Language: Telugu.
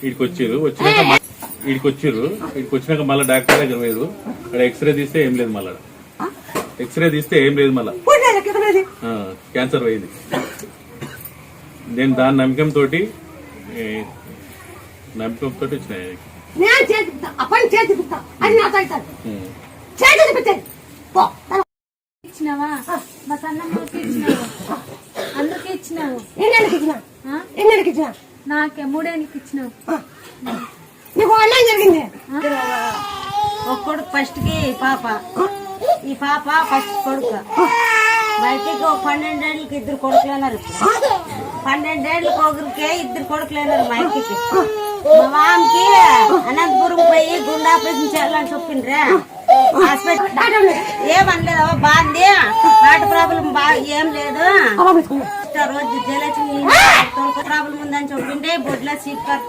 వీడికి వచ్చిర్రు వచ్చినాక మళ్ళీ డాక్టర్ దగ్గర పోయారు. అక్కడ ఎక్స్రే తీస్తే ఏం లేదు, మళ్ళా క్యాన్సర్ పోయింది. నేను దాని నమ్మకంతో వచ్చినాయి. ఇచ్చినావా మా సన్నమ్మకి అందరికి ఇచ్చినావు. నాకే 3 ఏళ్ళకి ఇచ్చినావు. జరిగింది ఒక కొడుకు ఫస్ట్ కి పాప, ఈ పాప ఫస్ట్ కొడుకు. బయటికి 12 ఏళ్ళకి 2 కొడుకులేనారు. 12 ఏళ్ళకి ఒకరికి 2 కొడుకులేనారు. మా ఇంటికి మా మామకి అనంతపురం పోయి గుండె ఆపరేషన్ చేయాలని చెప్పిండ్రే. హాస్పిటల్ ఏమనలేదు, బాగుంది, హార్ట్ ప్రాబ్లం ఏం లేదు, రోజు జలక్ష్మి ప్రాబ్లం ఉందని చెప్పిండే. బొడ్ల సీట్